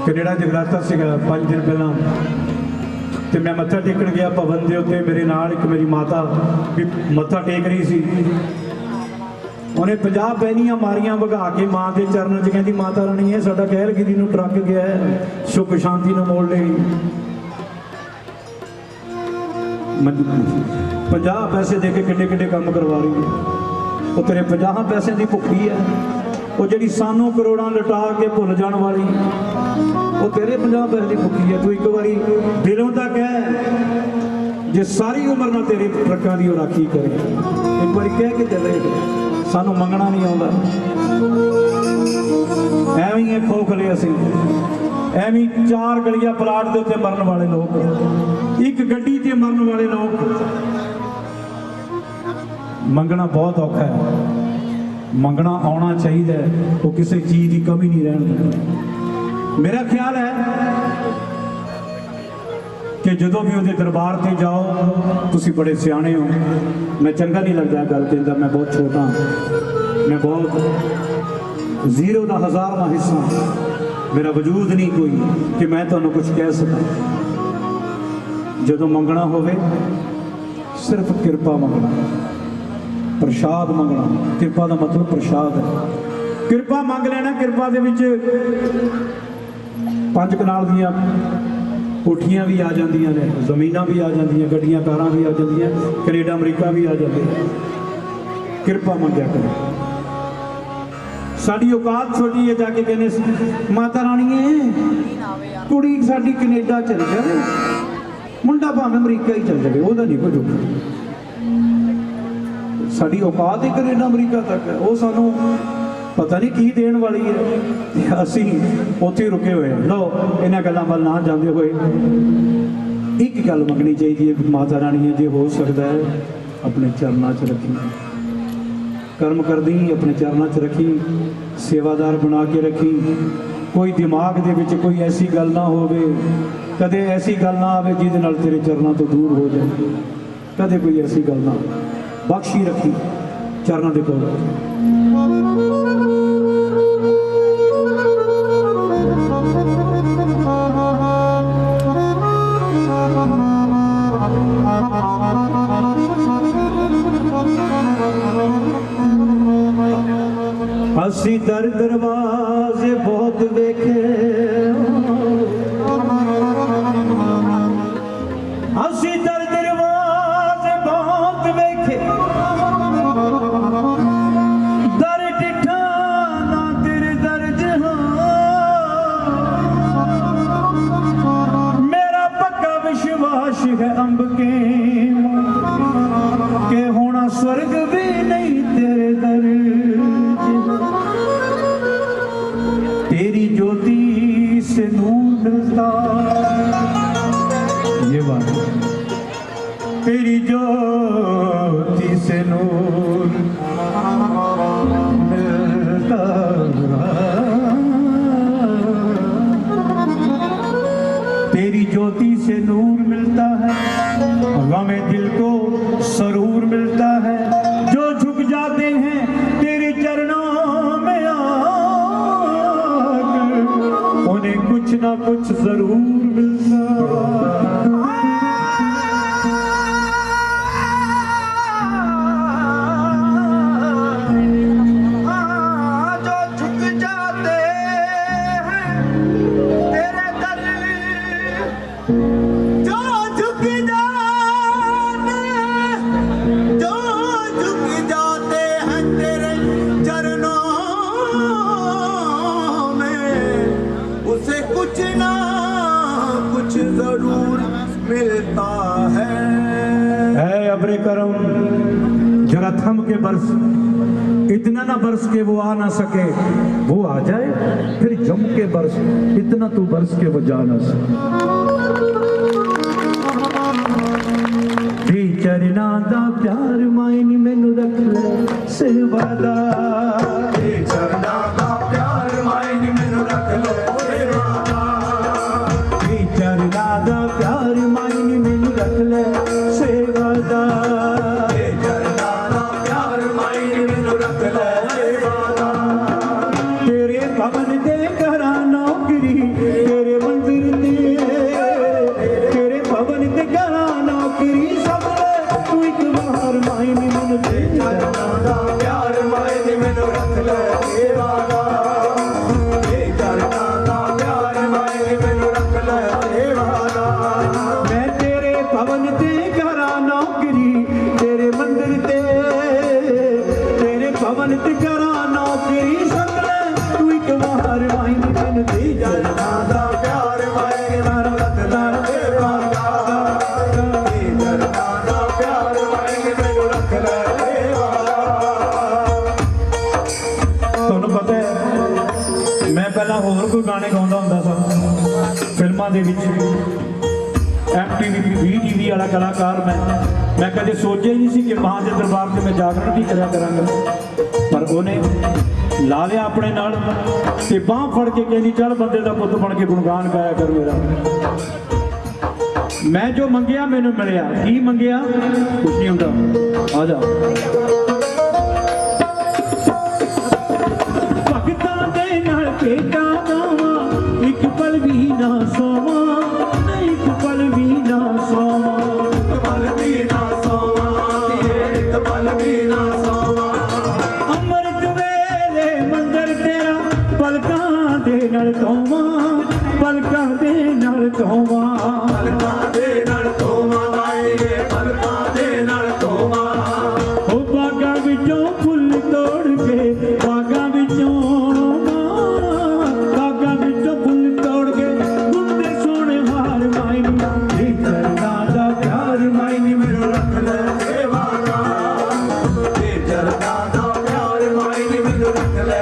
Canada जगराता सीगा 5 दिन पहला, तो मैं मत्था टेकन गया भवन के उत्ते। मेरे नाल एक मेरी माता भी मत्था टेक रही सी। उन्हें 50 पैनियां मारियां भगा के माँ के चरणों च, कहती माता रानी है साडा कहलगिरी नूं ट्रक गया है, सुख शांति नूं मोड़ ले। 50 पैसे दे के किड्डे किड्डे काम करवा रही है। वो तेरे 50 पैसे की भुखी है, वो जी सानू करोड़ां लुटा के भुल जाने वाली, वो तेरे 50 पैसे की भुखी है। तू एक बारी दिलों तक है जे सारी उम्र ना तेरे ट्रकों की राखी करे, एक बार कह के चले सानू मंगना नहीं आता। एवं ही खोखले असी, एवं 4 गलियां प्लाट के उत्ते मरन वाले लोग, एक गड्डी ते मरन वाले लोग। मंगना बहुत औखा है, मंगना आना चाहिए, वो किसी चीज़ की कमी नहीं रहने देनी। मेरा ख्याल है कि जो भी उसके दरबार से जाओ, तुसी बड़े सियाने हो, मैं चंगा नहीं लगता गल कहता, मैं बहुत छोटा, मैं बहुत 0 का 1000वां हिस्सा, मेरा वजूद नहीं कोई कि मैं तुहानू कुछ कह सका। जो मंगना होवे सिर्फ कृपा मंगना, प्रसाद मंगना। कृपा का मतलब प्रसाद है। कृपा मंग लेना, कृपा दे विच 5 कनाल दियां कोठियां भी आ जांदियां ने, जमीनां भी आ जांदियां, गड्डियां कारां भी आ जांदियां, कनेडा अमरीका भी आ जाते। कृपा मंगया करो। साडी औकात छोटी है, जाके कहने माता रानी कुड़ी साडी कनेडा चल जाए, मुंडा भावें अमरीका ही चल जाए, वह नहीं कोई दुख। साडी औकात ही कनेडा अमरीका तक है, वो सानू पता नहीं की देन वाली है, असी उत्थे रुके हुए हैं। लो इन्हां गल्लां वल ना जांदे होए एक गल मंगनी चाहिए है, माता रानी है जो हो सकता है अपने चरणों च रखी, कर्म कर दी अपने चरणों च रखी, सेवादार बना के रखी। कोई दिमाग दे विच कोई ऐसी गल ना होवे, कदे ऐसी गल ना आवे जिहदे नाल तेरे चरणों तो दूर हो जाए, कदे कोई ऐसी गल ना, बख्शी रखी चरणों के कोल। असी दर दरवाजे बहुत देखे, असी दर दरवाजे बहुत देखे, दर डिठा ना तेरे दर्ज हाँ। मेरा पक्का विश्वास है अंब के होना स्वर्ग भी नहीं तेरे दर। तेरी ज्योति से नूर मिलता, ये बात, तेरी ज्योति से नूर मिलता, तेरी ज्योति से नूर मिलता है, गमे दिल को सरूर मिलता है। जो झुक जाते हैं तेरे चरणों में उन्हें कुछ ना कुछ जरूर मिलता। जो झुक जाते हैं तेरे दर, जो झुक जाते हैं तेरे चरणों कुछ ना कुछ जरूर मिलता है। अब्रे करम जरा थम के बरस, इतना ना बरस के वो आ ना सके, वो आ जाए फिर जम के बरस, इतना तू बरस के वो जा ना सके। चरना दा प्यार मायनी मैनू रख ले सेवादा, चरना दा प्यार मायनी मैनू रख ले सेवादा, चरना दा प्यार मायनी मैनू रख ले सेवादा, चरना दा प्यार मायनी मैनू रख ले सेवादा। तेरे भवन दे करा नौकरी, तेरे बिल्कुल गाने गाਉਂਦਾ ਹੁੰਦਾ ਸੀ ਫਿਲਮਾਂ ਦੇ ਵਿੱਚ MTV VTV वाला कलाकार मैं कदे सोचा ही नहीं सी कि मां के दरबार से मैं जागरण भी करा करांगा पर उन्हें ला लिया अपने नाल ते बांह फड़ के कहनी चल बंदे दा पुੱਤ बन के गुणगान गाया कर मेरा मैं जो मंगिया मैनू मिलिया की मंगिया कुछ नहीं हुंदा आ जा भगतां दे नाल भेटां गावां एक पल भी ना सोवां एक पल भी ना सोवां एक पल भी ना सोवां एक पल भी ना सोवां अमृत वेले मंदिर तेरा पलकां दे नाल धोवां पलकां दे नाल धोवां पलकां दे नाल धोवां वाए पलकां दे नाल धोवां ओ बागां विचों फुੱਲ तोड़ के बागां विचों फुੱਲ तोड़ के मुंडे सोने हार माई चरना दा प्यार माई मेरे रख ले सेवादा चरना दा प्यार माई मेरे रख ले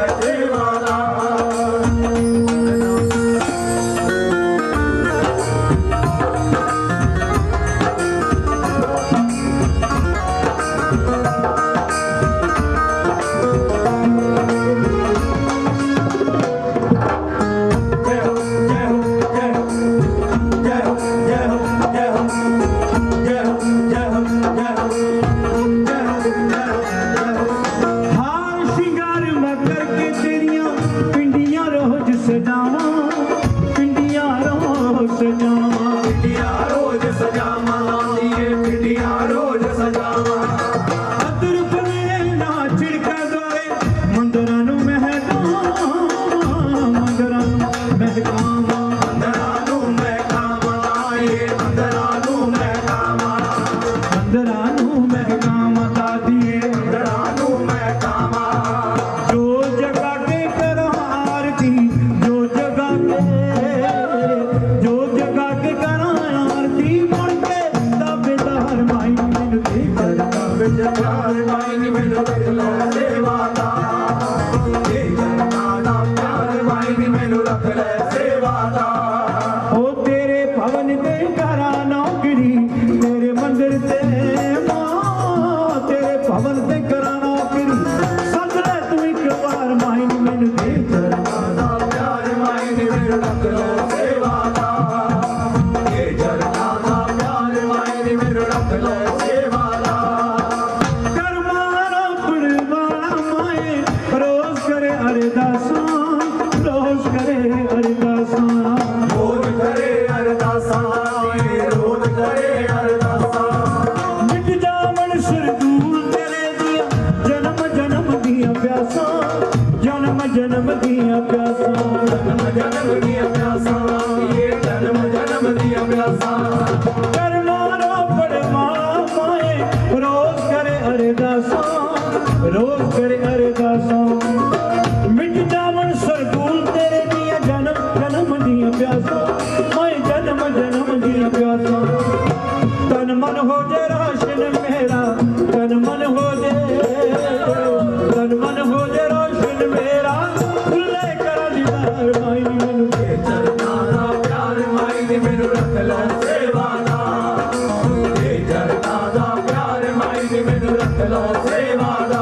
सेवादा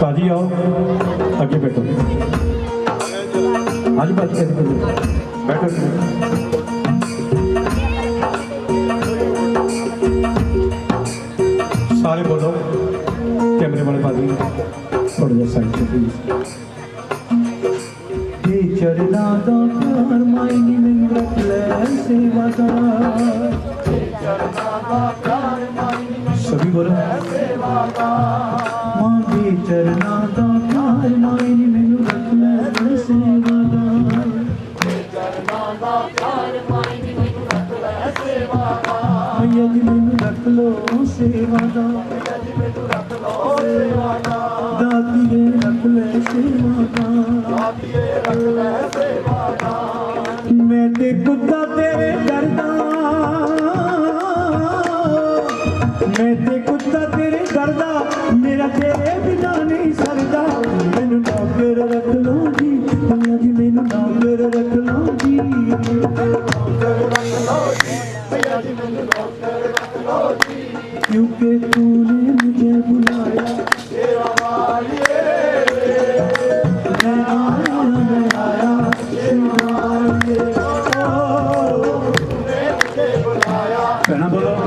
भाजी आओ आगे बैठो आज बात बैठो सारे बोलो कैमरे वाले भाजी थोड़ा जा साइड से प्लीज चरना दा प्यार मायनी में रख ले सेवादार सभी बोलो मां के चरना दा प्यार मायनी में रख ले सेवादार चरना दा प्यार मायनी में रख ले सेवादार मैया जी मैनू रख लो सेवादार मैया जी मैनू रख लो सेवादार दातीए रख ले सेवादार दातीए रख ले सेवादार मैं ते कुत्ता तेरे डरदा मैं ते कुत्ता तेरे डरदा मेरा तेरे बिना नहीं सरदा मैनू नौकर रख लो जी मैया जी मैनू चुके तूने मुझे बुलाया, मैं आया मैं आया कहना बोलो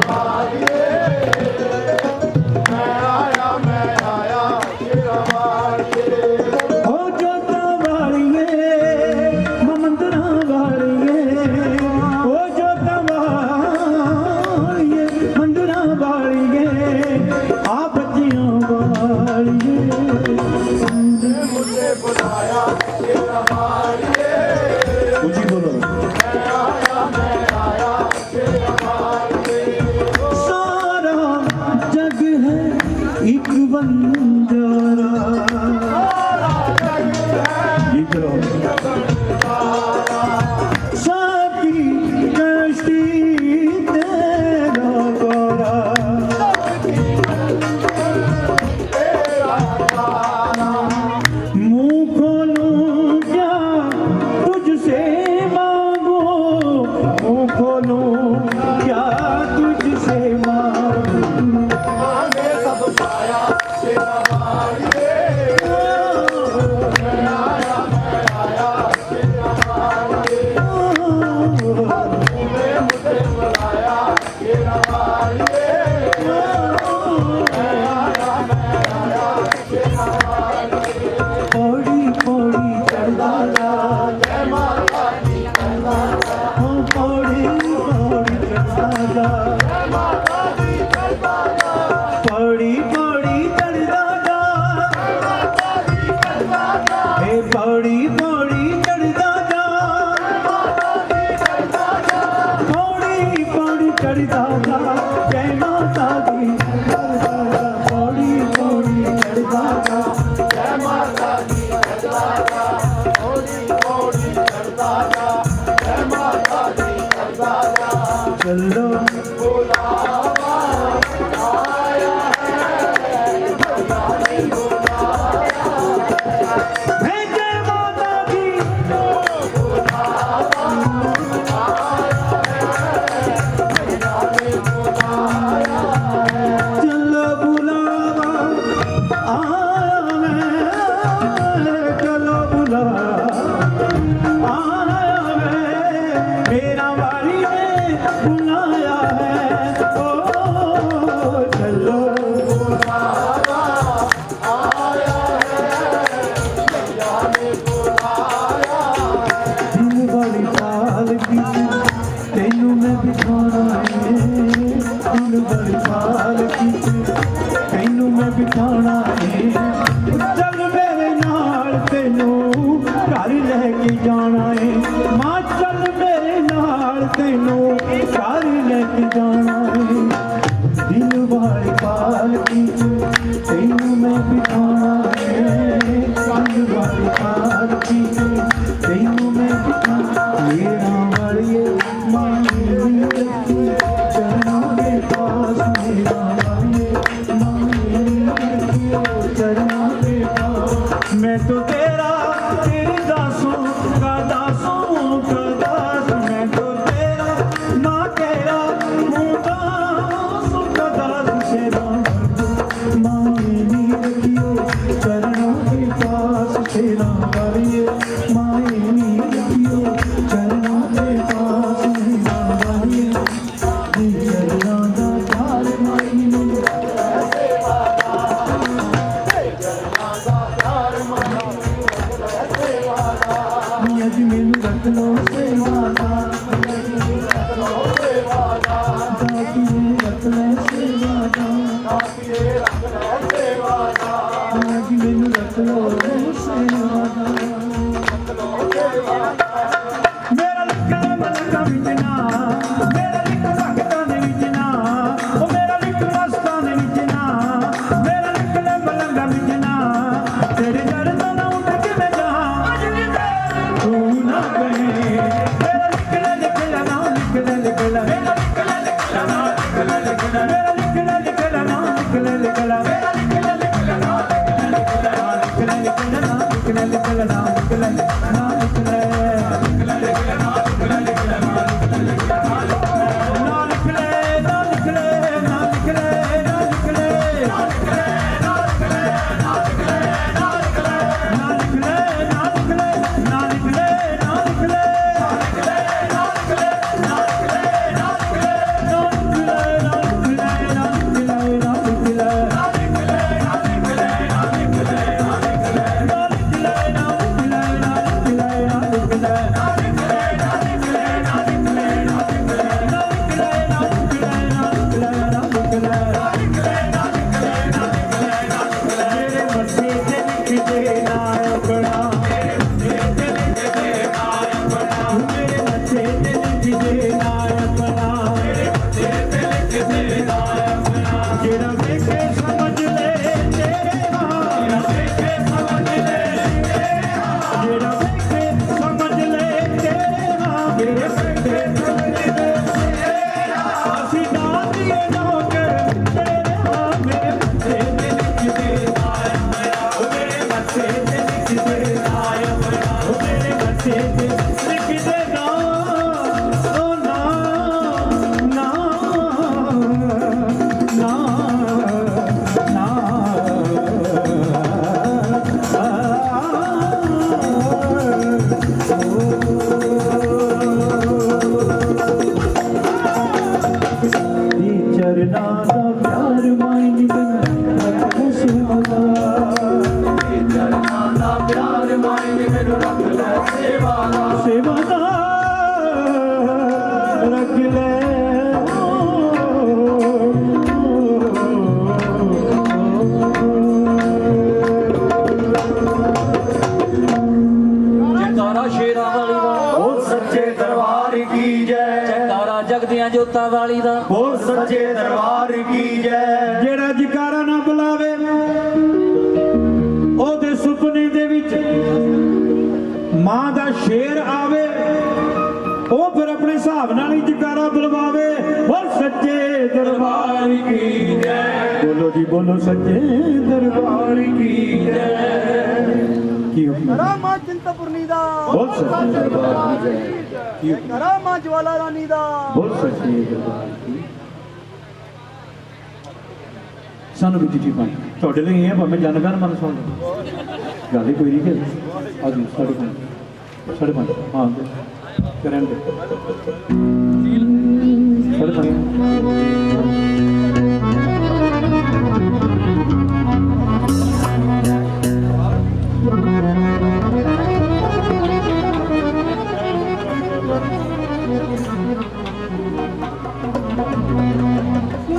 जेड़ा देखे समझ ले तेरे हाल, जेड़ा देखे समझ ले तेरे हाल, असी डाल दिए नौकर तेरे हाल, मेरे बच्चे दे लिखते मेरे बच्चे दे लिखते मेरे बच्चे दे लिखते ना ओ ना ना ना ना चरना दा प्यार मायनी मैनू सेवादा, चरना दा प्यार मायनी मैनू रख ले सेवादा, सेवादा रख ले जयकारा शेरां वाली दा, बोल सच्चे दरबार की जय, जयकारा जगदियां जोतां वाली दा, बोल सच्चे दरबार की जय। ਜਿਹੜਾ ਜਕਾਰਾ ਨਾ ਬੁਲਾਵੇ ਉਹਦੇ ਸੁਪਨੇ ਦੇ ਵਿੱਚ ਮਾਂ ਦਾ ਸ਼ੇਰ ਆਵੇ, ਉਹ ਫਿਰ ਆਪਣੇ ਹਿਸਾਬ ਨਾਲ ਹੀ ਜਕਾਰਾ ਬੁਲਵਾਵੇ। ਬੋਲ ਸੱਚੇ ਦਰਬਾਰ ਕੀ ਜੈ, ਬੋਲੋ ਜੀ ਬੋਲੋ ਸੱਚੇ ਦਰਬਾਰ ਕੀ ਜੈ। ਕੀ ਹੁਕਮ ਹੈ? ਕਰਾ ਮਾਂ ਚਿੰਤਪੁਰਨੀ ਦਾ, ਬੋਲ ਸੱਚੇ ਦਰਬਾਰ ਕੀ ਜੈ। ਕੀ ਹੁਕਮ ਹੈ? ਕਰਾ ਮਾਂ ਜਵਾਲਾ ਰਾਣੀ ਦਾ। ਬੋਲ ਸੱਚੇ ਦਰਬਾਰ ਕੀ। ਸਾਨੂੰ ਵੀ ਚਿੱਠੀ ਪਾਈ ਤੁਹਾਡੇ ਲਈ ਇਹ ਹੈ, ਭਾਵੇਂ ਜਨਗਣ ਮਨ ਸੁਣ ਲਓ, ਗੱਲ ਹੀ ਕੋਈ ਨਹੀਂ ਕਿ ਅੱਜ 5:30 ਹਾਂ ਕਰਨ ਦੇ 5:30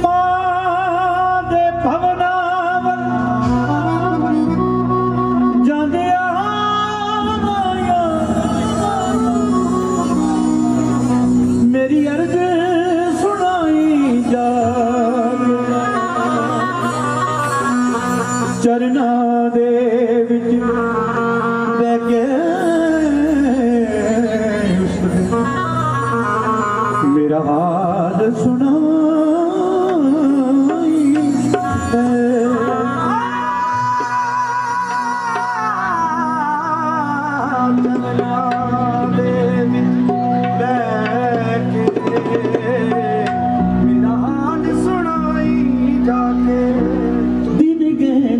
ਮਾਂ ਦੇ ਭਵਨਾਂ ਵੱਲ ਜਾਂਦਿਆਂ ਮੇਰੀ ਅਰਜ਼ ਸੁਣਾਈ ਜਾ, ਚਰਨਾਂ ਦੇ ਵਿੱਚ ਬਹਿ ਕੇ ਮੇਰਾ ਹਾਲ ਸੁਣਾਈ ਚਰਨਾਂ ਦੇ ਵਿੱਚ ਬਹਿ ਕੇ ਮੇਰਾ ਹਾਲ ਸੁਣਾਈ ਜਾ ਕੇ। ਦਿਨ ਗਏ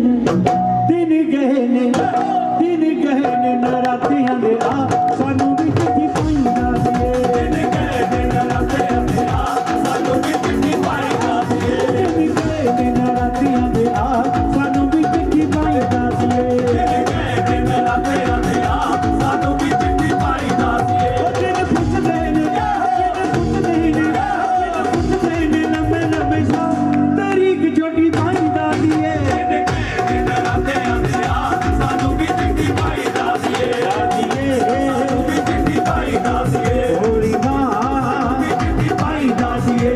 ਨੇ ਨਰਾਤਿਆਂ ਦੇ ਆ, ਸਾਨੂੰ ਵੀ ਚਿੱਠੀ ਪਾਈਂਦਾ ਸੀਏ। ਦਿਨ ਗਏ ਨੇ ਨਰਾਤਿਆਂ ਦੇ ਆ, ਸਾਨੂੰ ਵੀ ਚਿੱਠੀ ਪਾਈਂਦਾ ਸੀਏ। ਦਿਨ ਗਏ ਨੇ ਨਰਾਤਿਆਂ ਦੇ ਆ, ਸਾਨੂੰ ਵੀ ਚਿੱਠੀ ਪਾਈਂਦਾ ਸੀਏ। ਦਿਨ ਗਏ ਨੇ ਨਰਾਤਿਆਂ ਦੇ ਆ, ਸਾਨੂੰ ਵੀ ਚਿੱਠੀ ਪਾਈਂਦਾ ਸੀਏ। ਉਹ ਦਿਨ ਪੁੱਛਦੇ ਨੇ ਲੰਮੇ ਲੰਮੇ ਸਾਹ ਤਰੀਕ ਛੋਟੀ ਪਾਈਂਦਾ ਸੀਏ। ਦਿਨ ਗਏ ਨੇ ਨਰਾਤਿਆਂ ਦੇ ਆ, ਸਾਨੂੰ ਵੀ ਚਿੱਠੀ ਪਾਈਂਦਾ ਸੀਏ। ਸਾਨੂੰ ਵੀ ਚਿੱਠੀ ਪਾਈਂਦਾ ਸੀਏ। ਹੋਲੀ ਮਾਂ ਵੀ ਚਿੱਠੀ ਪਾਈਂਦਾ ਸੀਏ।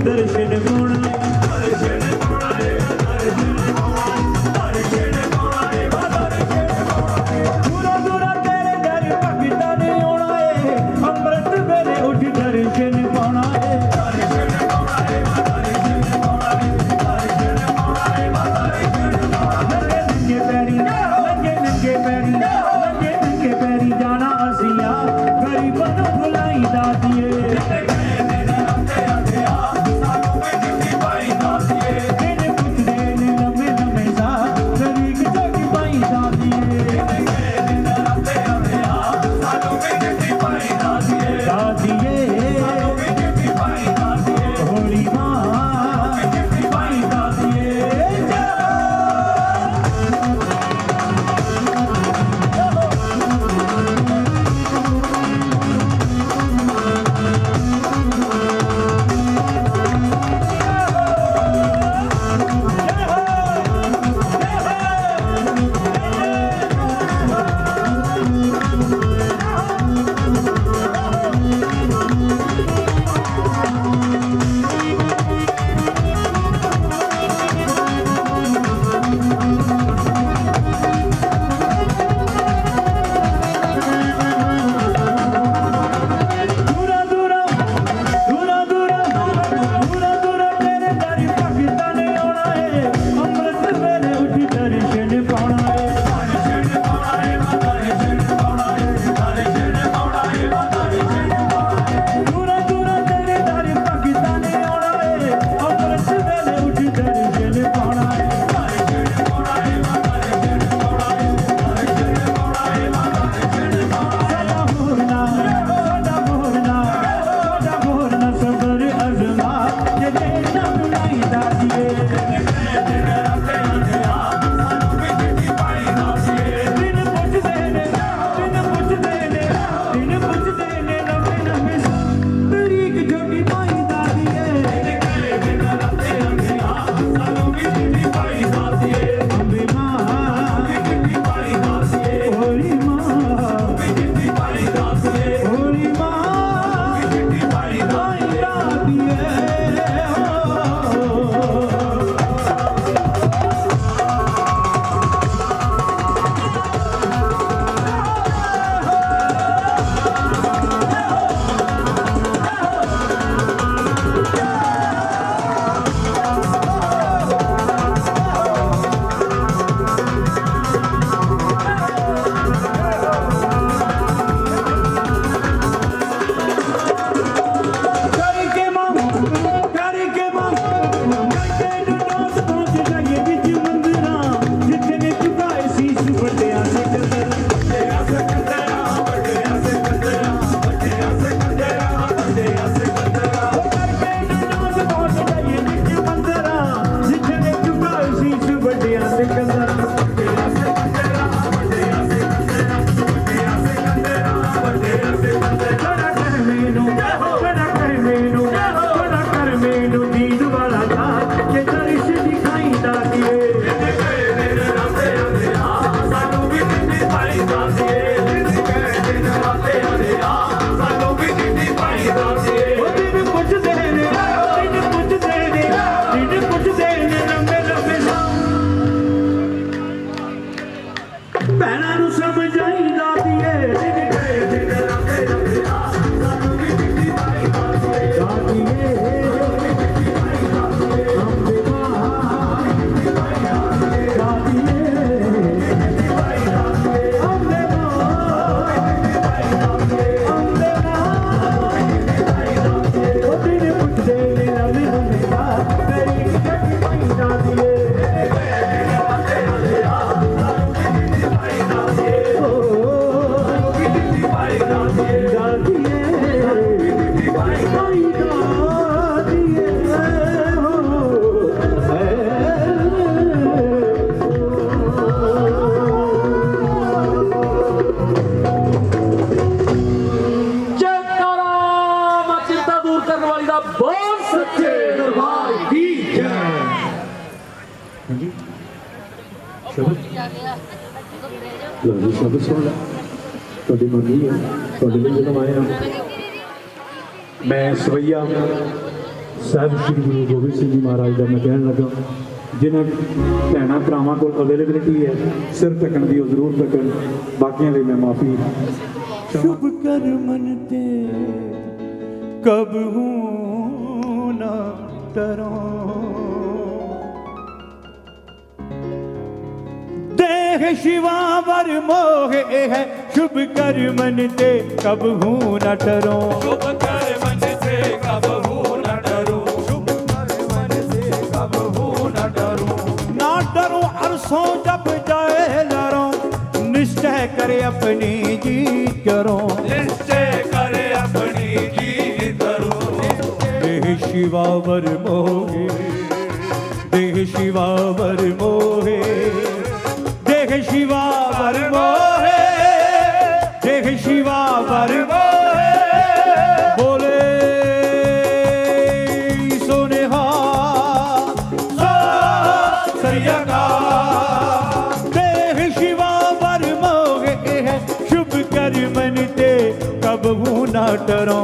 ਦਰਸ਼ਨ ਲਓ ਜੀ ਸ਼ਬਦ ਸੁਣ ਲੈ ਤੁਹਾਡੀ ਮਰਜ਼ੀ ਹੈ ਤੁਹਾਡੇ ਲਈ ਜਦੋਂ ਆਏ ਹਾਂ ਮੈਂ ਸਵਈਆ ਸਾਹਿਬ ਸ਼੍ਰੀ ਗੁਰੂ ਗੋਬਿੰਦ ਸਿੰਘ ਜੀ ਮਹਾਰਾਜ ਦਾ ਮੈਂ ਕਹਿਣ ਲੱਗਾ ਜਿਨ੍ਹਾਂ ਭੈਣਾਂ ਭਰਾਵਾਂ ਕੋਲ ਅਵੇਲੇਬਿਲਿਟੀ ਹੈ ਸਿਰ ਢੱਕਣ ਦੀ ਉਹ ਜ਼ਰੂਰ ਢੱਕਣ ਬਾਕੀਆਂ ਲਈ ਮੈਂ ਮਾਫੀ शुभ कर मन ते कब हूँ न डरो देह शिवा वर मोह है शुभ कर मन ते कब हूँ न डरो शुभ कर मन से कब हूँ न डरो शुभ कर मन से कब हूँ न डरो अरसों जब जाए लरो निश्चय करे अपनी जीत करो निश्चय करे अपनी जीत करो देह शिवावर मोहे देह शिवावर मोहे देह शिवावर मोहे देह शिवावर मोहे बोले सोनेहा सरिया का मन ते कब हूँ न डरो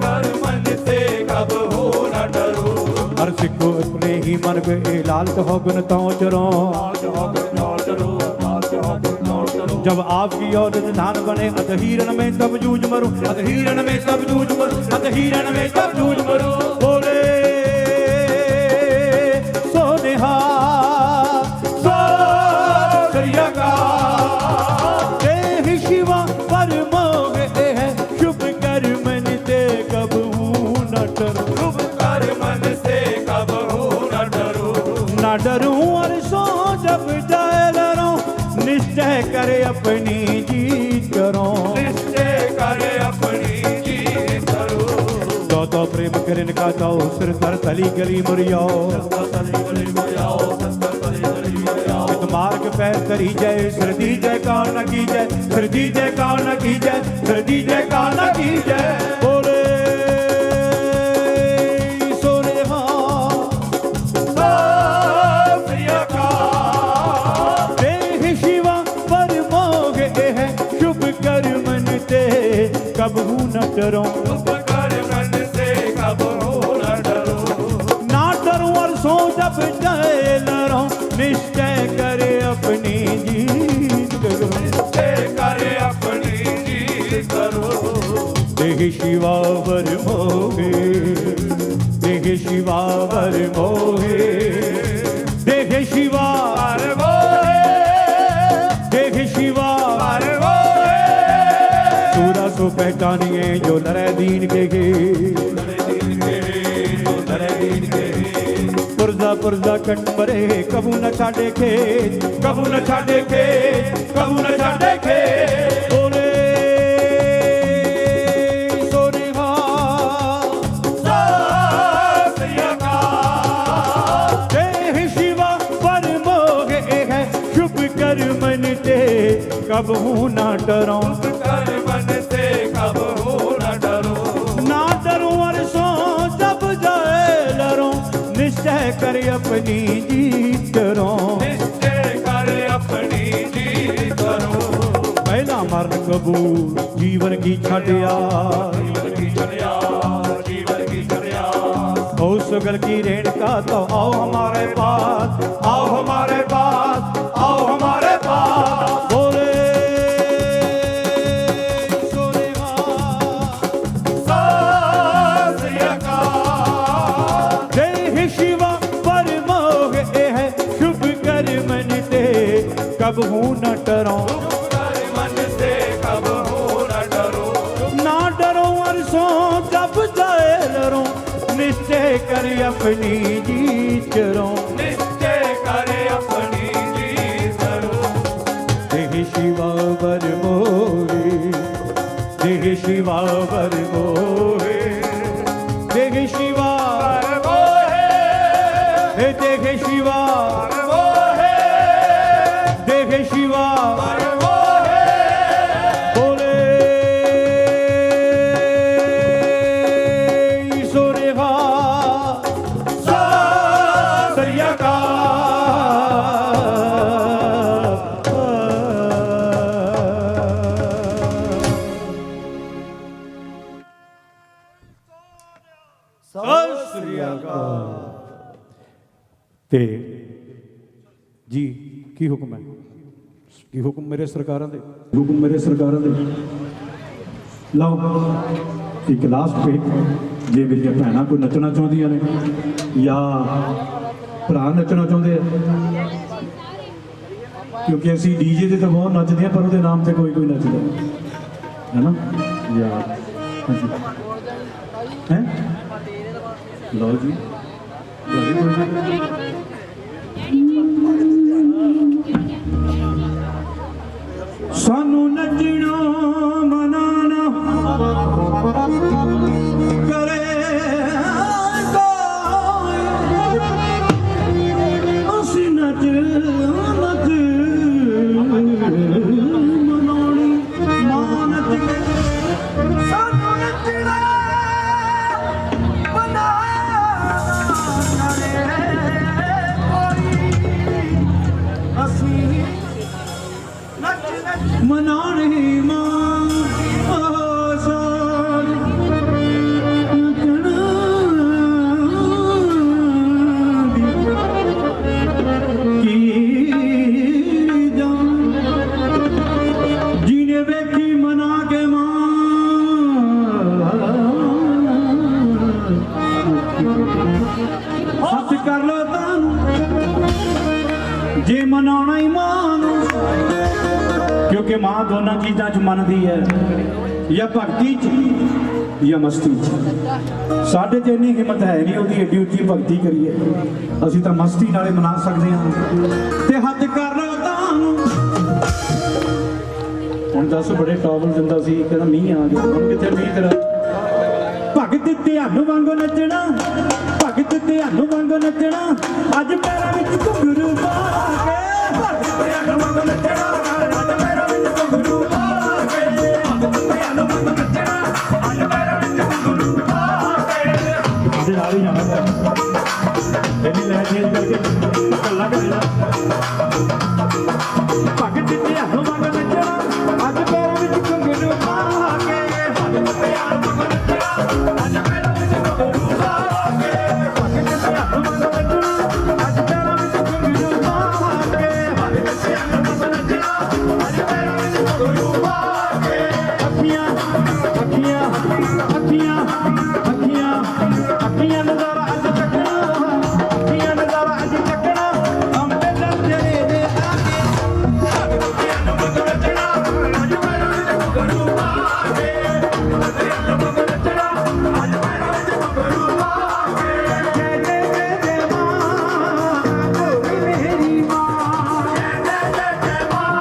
कर मन ते कब हूँ न डरो हर सिखो अपने ही मन के लाल तो गुन तो चरो जब आपकी औरत धान बने अधहीरन में तब जूझ मरो अधहीरन में तब जूझ मरो अधहीरन में तब जूझ मरो बोले सोनेहा सरिया का देह शिवा पर मोह है शुभ कर मन ते कब हूँ न डरो शुभ कर मन से कब हूँ न डरूं और सो जब जाए लड़ो निश्चय करे अपनी जीत करो निश्चय करे अपनी जीत करो तो प्रेम करन का तो सिर तर तली गली मुरियाओ मार्ग पैर करी जय श्रदी जय का न की जय श्रदी जय का न की जय श्रदी जय का न की जय बोले सोने देह शिवा पर मोह है शुभ कर मन ते कब हूँ न डरो शुभ कर मन से कब हूँ न डरो और सो जब जाए लड़ो निश्चय करे अपनी जीत करो निश्चय करे अपनी जीत करो देह शिवावर मोहे देह शिवावर मोहे देह शिवावर मोहे देह शिवावर मोहे सूरा सो पहचानिए जो लड़े दीन के पुरजा कट परे कबू न छाड़े खेत कबू न छाड़े खेत कबू न छाड़े खेत बोले सोनेहा देह शिवा पर मोह है शुभ कर मन ते कब हूँ न डरो कर मन से कब हूँ न डरो और सो जब जाए लड़ो निश्चय करे अपनी जीत करो निश्चय करे अपनी जीत करो पहला मरण कबूल जीवन की छड़िया हो सुगल की रेणुका तो आओ हमारे पास आओ हमारे पास आओ हमारे पास बोले कब हूँ न डरो मन से कब हूँ न डरो और सो जब जाए लड़ो निश्चय करे अपनी जीत करो निश्चय करे अपनी जीत करो देह शिवावर मोहे देह शिवावर मोहे देह शिवावर मोहे देह शिवावर देह शिवा बोले सोनेहा सरिया का ਤੇ ਜੀ ਕੀ ਹੁਕਮ ਹੈ? ਕੀ ਹੁਕਮ ਮੇਰੇ ਸਰਕਾਰਾਂ ਦੇ? ਹੁਕਮ ਮੇਰੇ ਸਰਕਾਰਾਂ ਦੇ। ਲਓ ਇੱਕ ਲਾਸਟ ਪੇ, ਜੇ ਮੇਰੀਆਂ ਭੈਣਾਂ ਕੋਈ ਨੱਚਣਾ ਚਾਹੁੰਦੀਆਂ ਨੇ ਜਾਂ ਭਰਾ ਨੱਚਣਾ ਚਾਹੁੰਦੇ ਆ, ਕਿਉਂਕਿ ਅਸੀਂ ਡੀਜੇ ਤੇ ਤਾਂ ਬਹੁਤ ਨੱਚਦੇ ਹਾਂ ਪਰ ਉਹਦੇ ਨਾਮ ਤੇ ਕੋਈ ਨੱਚਦਾ ਹੈ ਨਾ ਯਾਰ। ਹਾਂਜੀ ਹੈ ਲਓ ਜੀ ਸਾਨੂੰ ਨੱਚਣਾ ਮਨਾਣਾ ਕਰੇ ਅਸੀਂ ਨੱਚ ਨੱਚ ਮਨਾਉਣੀ ਮਾਂ ਨੱਚ ਕੇ ਸਾਨੂੰ ਨੱਚਣਾ ਮਨਾਉਣੀ ਮਾਂ ਆਸਾਨ ਨੱਚਣਾ ਕੀ ਜਾਨ ਜਿਹਨੇ ਵੇਖੀ ਮਨਾ ਕੇ ਮਾਂ ਹੱਥ ਕਰ ਲੋ ਤਾਨੂੰ ਜੇ ਮਨਾਉਣਾ ਹੀ ਮਾਂ ਨੂੰ, ਕਿਉਂਕਿ ਮਾਂ ਦੋਨਾਂ ਚੀਜ਼ਾਂ 'ਚ ਮੰਨਦੀ ਹੈ, ਜਾਂ ਭਗਤੀ 'ਚ ਜਾਂ ਮਸਤੀ 'ਚ। ਸਾਡੇ 'ਚ ਇੰਨੀ ਹਿੰਮਤ ਹੈ ਨਹੀਂ ਉਹਦੀ ਏਡੀ ਉੱਚੀ ਭਗਤੀ ਕਰੀਏ, ਅਸੀਂ ਤਾਂ ਮਸਤੀ ਨਾਲੇ ਮਨਾ ਸਕਦੇ ਹਾਂ। ਤੇ ਹੱਥ ਕਰ ਲਓ ਤਾਨੂੰ। ਹੁਣ ਦੱਸ ਬੜੇ ਟਾਵਲ ਦਿੰਦਾ ਸੀ, ਕਹਿੰਦਾ ਮੀਂਹ ਆ ਗਿਆ, ਹੁਣ ਕਿੱਥੇ ਮੀਂਹ ਤੇਰਾ? ਭਗਤ ਧਿਆਨ ਵਾਂਗੂ ਨੱਚਣਾ, ਭਗਤ ਧਿਆਨ ਵਾਂਗੂ ਨੱਚਣਾ, ਅੱਜ ਪੈਰਾਂ ਵਿੱਚ ਘੁੰਗਰੂ ਪਾ ਕੇ ਭਗਤ ਧਿਆਨ ਵਾਂਗੂ ਨੱਚਣਾ, ਅੱਜ ਪੈਰਾਂ ਵਿੱਚ ਘੁੰਗਰੂ ਪਾ ਕੇ ਭਗਤ ਧਿਆਨ ਵਾਂਗੂ ਨੱਚਣਾ, ਅੱਜ ਪੈਰਾਂ ਵਿੱਚ ਘੁੰਗਰੂ ਪਾ ਕੇ। ਉਹਦੇ ਨਾਲ ਹੀ ਜਾਣਾ ਇਹਨੀ ਲੈ ਚੇਂਜ ਕਰਕੇ ਕੱਲਾ ਕਰੇਗਾ। ਭਗਤ ਧਿਆਨ ਵਾਂਗੂ ਨੱਚਣਾ, ਅੱਜ ਪੈਰਾਂ ਵਿੱਚ ਘੁੰਗਰੂ ਪਾ ਕੇ ਭਗਤ ਧਿਆਨ ਵਾਂਗੂ ਨੱਚਣਾ, ਅੱਜ ਪੈਰਾਂ ਵਿੱਚ ਘੁੰਗਰੂ ਪਾ ਕੇ ਭਗਤ ਧਿਆਨ ਵਾਂਗੂ ਨੱਚਣਾ, ਅੱਜ ਪੈਰਾਂ ਵਿੱਚ ਘੁੰਗਰੂ ਪਾ ਕੇ ਭਗਤ ਧਿਆਨ ਵਾਂਗੂ ਨੱਚਣਾ, ਅੱਜ ਪੈਰਾਂ ਵਿੱਚ ਘੁੰਗਰੂ ਪਾ ਕੇ। ਅੱਖੀਆਂ ਅੱਖੀਆਂ ਅੱਖੀਆਂ ਅੱਖੀਆਂ ਅੱਖੀਆਂ ਨਜ਼ਾਰਾ ਅੱਜ ਚੱਕਣਾ, ਅੱਖੀਆਂ ਨਜ਼ਾਰਾ ਅੱਜ ਚੱਕਣਾ, ਅੰਬੇ ਤੇਰੇ ਦੇ ਆ ਕੇ ਭਗਤ ਧਿਆਨ ਵਾਂਗੂ ਨੱਚਣਾ, ਅੱਜ ਪੈਰਾਂ ਵਿੱਚ ਘੁੰਗਰੂ ਪਾ ਕੇ ਭਗਤ ਧਿਆਨ ਵਾਂਗੂ ਨੱਚਣਾ, ਅੱਜ ਪੈਰਾਂ ਵਿੱਚ ਘੁੰਗਰੂ ਪਾ ਕੇ। ਜੈ ਜੈ ਜੈ ਜੈ ਮਾਂ ਗੋਰੀ ਮੇਰੀ ਮਾਂ, ਜੈ ਜੈ ਜੈ ਜੈ ਮਾਂ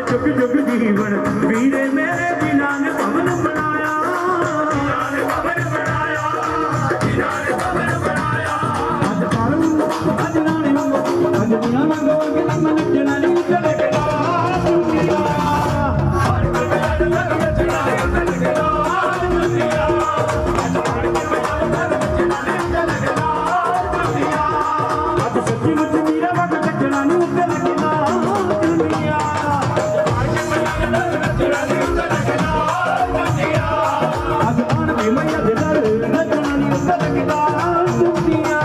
जुग जुग जीवन वीरे मेरे जिन्हां ने भवन बनाया अज पालू अज नानी मंगो अज दुनिया मंगो कि लम नचना नहीं चले दुनिया हर कोई नचना नहीं चले दुनिया अज सच्ची मुच मीरा वग नचना नहीं लगना दुनिया अज आन भी मैया दे दर नचना नहीं लगना दुनिया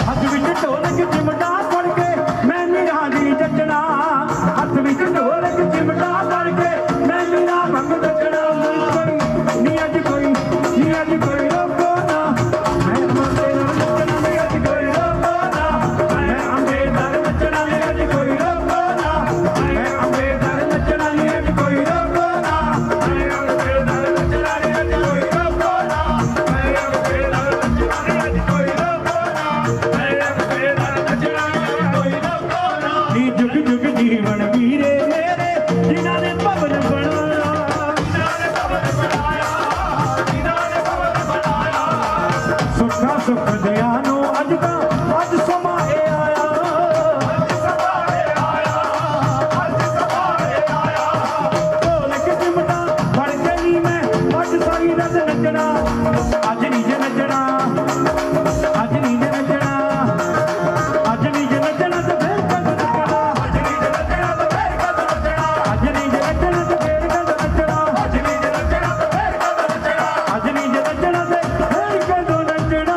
हथ विच ढोलक चिमटा फड़ के मैं मीरा दी जचना हथ विच ढोलक चिमटा फड़ के मैं मीरा भंग नचना नी अज कोई रोको ना मैं अम्बे नचना नी अज कोई रोको ना मैं अम्बे नचना नी अज कोई रोको ना मैं अम्बे नचना नी अज कोई रोको ना मैं अम्बे नचना नी अज कोई रोको ना मैं अम्बे नचना नी अज कोई रोको ना नी जुग जुग जीवन वीरे मेरे जिन्हां ने भवन बनाया सुखा सुख दिया नो अज का अज समा ए आया ढोलक चिमटा फड़ के नी मैं अज सारी रात नचना अज नी जे नचना अज नी जे नचना अज नी जे नचना ते फिर कद नचना अज नी जे नचना ते फिर कद नचना अज नी जे नचना ते फिर कद नचना अज नी जे नचना ते फिर कद नचना अज नी जे नचना ते फिर कद नचना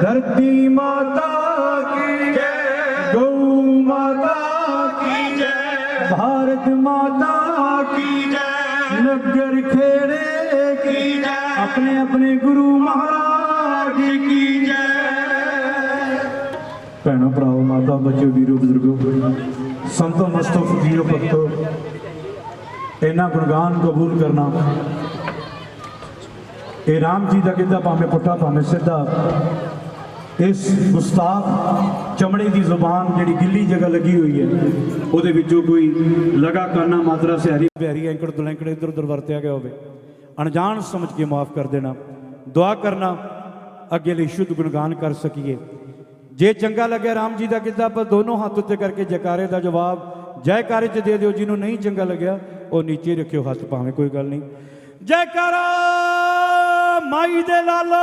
धरती माता की जय, गौ माता की जय, भारत माता की जय, नगर खेड़े की जय, अपने अपने गुरु महाराज की जय। भैनों भराओ माता बच्चों वीरों बुजुर्गों संतों मस्तों फकीरों भक्तों इन्ना गुणगान कबूल करना ये राम जी का गिद्धा भावें पुट्ठा भावें सीधा इस गुस्ताख चमड़े की जुबान जी गिली जगह लगी हुई है वो कोई लगा करना मात्रा सिहारी बिहारी एंकड़ दुलैंकड़ इधर उधर वरत्या गया हो अनजान समझ के माफ़ कर देना दुआ करना अगे लिए शुद्ध गुणगान कर सकीए जे चंगा लगे राम जी का गिद्धा पर दोनों हाथ उत्ते करके जयकारे का जवाब जयकारे च दे दो जिन्होंने नहीं चंगा लग्या वो नीचे रखियो हाथ भावें कोई गल नहीं जयकारा माई दे लालो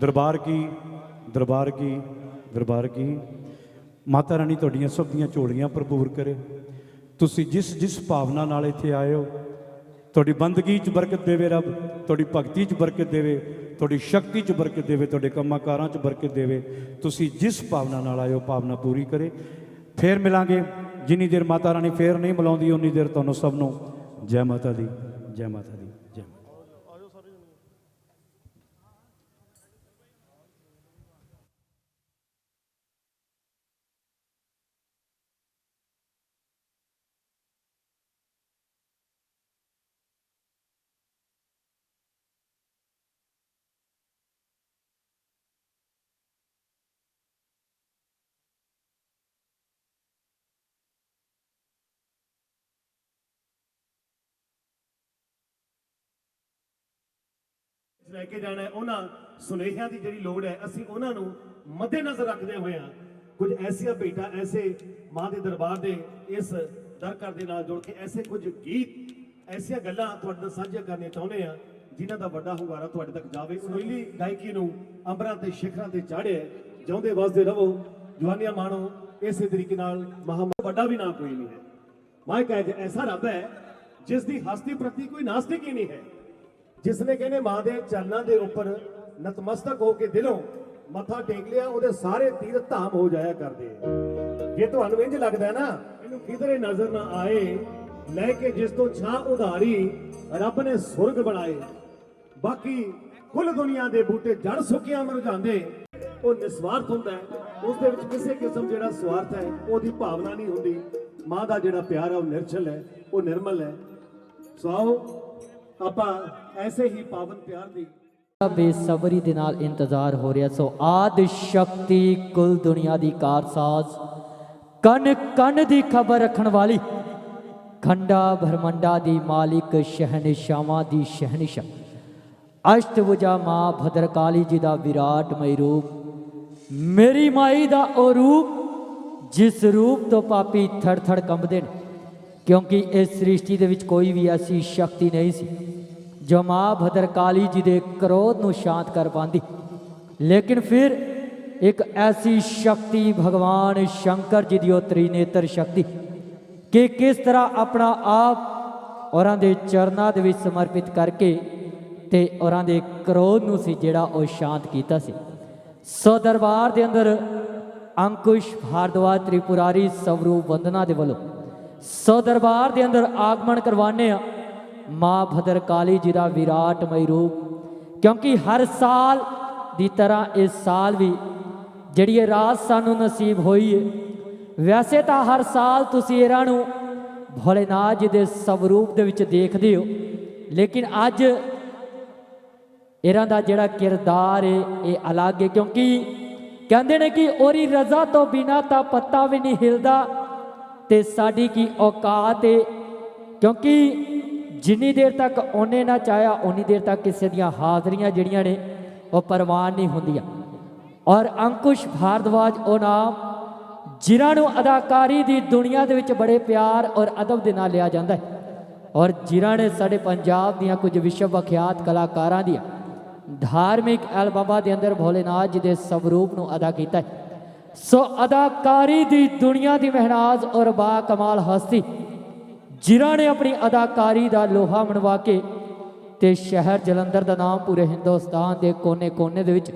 दरबार की दरबार की दरबार की माता रानी तुहाडियां सब दियां झोलियां भरपूर करे तुसी जिस जिस भावना नाल इत्थे आए हो तुहाडी बंदगी च बरकत देवे रब तुहाडी भगती च बरकत देवे तुहाडी शक्ति च बरकत देवे तुहाडे कंमां कारां च बरकत देवे तुसी जिस भावना नाल आए हो भावना पूरी करे फिर मिलांगे जिन्नी देर माता रानी फिर नहीं मिलाउंदी उन्नी देर तुहानूं सब नूं जय माता दी जय माता दी जय लेके जाना है उन्होंने सुनेहिया की जी लड़ है असी उन्होंने मद्देनजर रखते हुए कुछ ऐसिया भेटा ऐसे माँ के दरबार के इस दर घर के नाल जुड़ के ऐसे कुछ गीत ऐसिया गल्लां तुहाडे नाल साझियां करनियां चाहुंदे आ जिन्हां दा वड्डा हुंगारा तुहाडे तक जावे सुरीली गायकी नूं अंबरां ते शिखरां ते चाढ़े जिउंदे वसदे रहो जवानियां माणो इस तरीके नाल महामत वड्डा भी ना कोई नहीं है। मां एक ऐसा रब है जिसकी हस्ती प्रति कोई नास्तिक ही नहीं है जिसने कहने मां के चरणों के उपर नतमस्तक होकर दिलों मत्था टेक लिया वो सारे तीर्थ धाम हो जाया करते जे तुहानूं इंज लगता है ना किधरे नजर ना आए लैके जिस तो छां उधारी रब ने सुरग बनाए बाकी ਕੁੱਲ ਦੁਨੀਆ ਦੇ ਬੂਟੇ ਜੜ ਸੁੱਕਿਆਂ ਮੁਰਝਾਉਂਦੇ, ਉਹ ਨਿਸਵਾਰਥ ਹੁੰਦਾ ਹੈ। ਉਸ ਦੇ ਵਿੱਚ ਕਿਸੇ ਕਿਸਮ ਜਿਹੜਾ ਸਵਾਰਥ ਹੈ ਉਹਦੀ ਭਾਵਨਾ ਨਹੀਂ ਹੁੰਦੀ। ਮਾਂ ਦਾ ਜਿਹੜਾ ਪਿਆਰ ਹੈ ਉਹ ਨਿਰਛਲ ਹੈ, ਉਹ ਨਿਰਮਲ ਹੈ। ਸੋ ਆਓ ਆਪਾਂ ਐਸੇ ਹੀ ਪਾਵਨ ਪਿਆਰ ਦੀ ਬੇਸਬਰੀ ਦੇ ਨਾਲ ਇੰਤਜ਼ਾਰ ਹੋ ਰਿਹਾ। ਸੋ ਆਦ ਸ਼ਕਤੀ ਕੁੱਲ ਦੁਨੀਆ ਦੀ ਕਾਰਸਾਜ਼, ਕਣ ਕਣ ਦੀ ਖਬਰ ਰੱਖਣ ਵਾਲੀ, ਖੰਡਾ ਬ੍ਰਹਮੰਡਾ ਦੀ ਮਾਲਿਕ, ਸ਼ਹਿਨशाਹਾਂ ਦੀ ਸ਼ਹਿਨशाह, ਅਸ਼ਟਭੁਜਾ ਮਾਂ ਭਦਰਕਾਲੀ ਜੀ ਦਾ ਵਿਰਾਟਮਈ ਰੂਪ, ਮੇਰੀ ਮਾਈ ਦਾ ਉਹ ਰੂਪ ਜਿਸ ਰੂਪ ਤੋਂ ਪਾਪੀ ਥੜ ਥੜ ਕੰਬਦੇ ਨੇ, ਕਿਉਂਕਿ ਇਸ ਸ੍ਰਿਸ਼ਟੀ ਦੇ ਵਿੱਚ ਕੋਈ ਵੀ ਐਸੀ ਸ਼ਕਤੀ ਨਹੀਂ ਸੀ ਜੋ ਮਾਂ ਭਦਰਕਾਲੀ ਜੀ ਦੇ ਕ੍ਰੋਧ ਨੂੰ ਸ਼ਾਂਤ ਕਰ ਪਾਉਂਦੀ। ਲੇਕਿਨ ਫਿਰ ਇੱਕ ਐਸੀ ਸ਼ਕਤੀ ਭਗਵਾਨ ਸ਼ੰਕਰ ਜੀ ਦੀ ਉਹ ਤ੍ਰਿਨੇਤਰ ਸ਼ਕਤੀ ਕਿ ਕਿਸ ਤਰ੍ਹਾਂ ਆਪਣਾ ਆਪ ਔਰਾਂ ਦੇ ਚਰਨਾਂ ਦੇ ਵਿੱਚ ਸਮਰਪਿਤ ਕਰਕੇ ਤੇ ਔਰਾਂ ਦੇ ਕ੍ਰੋਧ ਨੂੰ ਸੀ ਜਿਹੜਾ ਉਹ ਸ਼ਾਂਤ ਕੀਤਾ ਸੀ। ਸੋ ਦਰਬਾਰ ਦੇ ਅੰਦਰ ਅੰਕੁਸ਼ ਭਾਰਦਵਾਜ ਤ੍ਰਿਪੁਰਾਰੀ ਸਵਰੂਪ ਵੰਦਨਾ ਦੇ ਵੱਲੋਂ ਸੋ ਦਰਬਾਰ ਦੇ ਅੰਦਰ ਆਗਮਨ ਕਰਵਾਉਂਦੇ ਆ ਮਾਂ ਭਦਰਕਾਲੀ ਜੀ ਦਾ ਵਿਰਾਟਮਈ ਰੂਪ, ਕਿਉਂਕਿ ਹਰ ਸਾਲ ਦੀ ਤਰ੍ਹਾਂ ਇਸ ਸਾਲ ਵੀ ਜਿਹੜੀ ਇਹ ਰਾਤ ਸਾਨੂੰ ਨਸੀਬ ਹੋਈ ਹੈ। ਵੈਸੇ ਤਾਂ ਹਰ ਸਾਲ ਤੁਸੀਂ ਇਹਨਾਂ ਨੂੰ ਭੋਲੇਨਾਥ ਜੀ ਦੇ ਸਵਰੂਪ ਦੇ ਵਿੱਚ ਦੇਖਦੇ ਹੋ, ਲੇਕਿਨ ਅੱਜ ਇਹਨਾਂ ਦਾ ਜਿਹੜਾ ਕਿਰਦਾਰ ਹੈ ਇਹ ਅਲੱਗ ਹੈ, ਕਿਉਂਕਿ ਕਹਿੰਦੇ ਨੇ ਕਿ ਉਹਦੀ ਰਜ਼ਾ ਤੋਂ ਬਿਨਾਂ ਤਾਂ ਪੱਤਾ ਵੀ ਨਹੀਂ ਹਿਲਦਾ ਤੇ ਸਾਡੀ ਕੀ ਔਕਾਤ ਹੈ, ਕਿਉਂਕਿ ਜਿੰਨੀ ਦੇਰ ਤੱਕ ਉਹਨੇ ਨਾ ਚਾਹਿਆ ਉਨੀ ਦੇਰ ਤੱਕ ਕਿਸੇ ਦੀਆਂ ਹਾਜ਼ਰੀਆਂ ਜਿਹੜੀਆਂ ਨੇ ਉਹ ਪ੍ਰਵਾਨ ਨਹੀਂ ਹੁੰਦੀਆਂ। ਔਰ ਅੰਕੁਸ਼ ਭਾਰਦਵਾਜ ਉਹ ਨਾਮ ਜਿਨ੍ਹਾਂ ਨੂੰ ਅਦਾਕਾਰੀ ਦੀ ਦੁਨੀਆ ਦੇ ਵਿੱਚ ਬੜੇ ਪਿਆਰ ਔਰ ਅਦਬ ਦੇ ਨਾਲ ਲਿਆ ਜਾਂਦਾ ਹੈ, ਔਰ ਜਿਨ੍ਹਾਂ ਨੇ ਸਾਡੇ ਪੰਜਾਬ ਦੀਆਂ ਕੁਝ ਵਿਸ਼ਵ ਵਿਖਿਆਤ ਕਲਾਕਾਰਾਂ ਦੀਆਂ ਧਾਰਮਿਕ ਐਲਬਮਾਂ ਦੇ ਅੰਦਰ ਭੋਲੇਨਾਥ ਜੀ ਦੇ ਸਵਰੂਪ ਨੂੰ ਅਦਾ ਕੀਤਾ ਹੈ। ਸੋ ਅਦਾਕਾਰੀ ਦੀ ਦੁਨੀਆ ਦੀ ਮਹਿਨਾਜ਼ ਔਰ ਬਾ ਕਮਾਲ ਹਸਤੀ ਜਿਨ੍ਹਾਂ ਨੇ ਆਪਣੀ ਅਦਾਕਾਰੀ ਦਾ ਲੋਹਾ ਮਨਵਾ ਕੇ ਤੇ ਸ਼ਹਿਰ ਜਲੰਧਰ ਦਾ ਨਾਮ ਪੂਰੇ ਹਿੰਦੁਸਤਾਨ ਦੇ ਕੋਨੇ-ਕੋਨੇ ਦੇ ਵਿੱਚ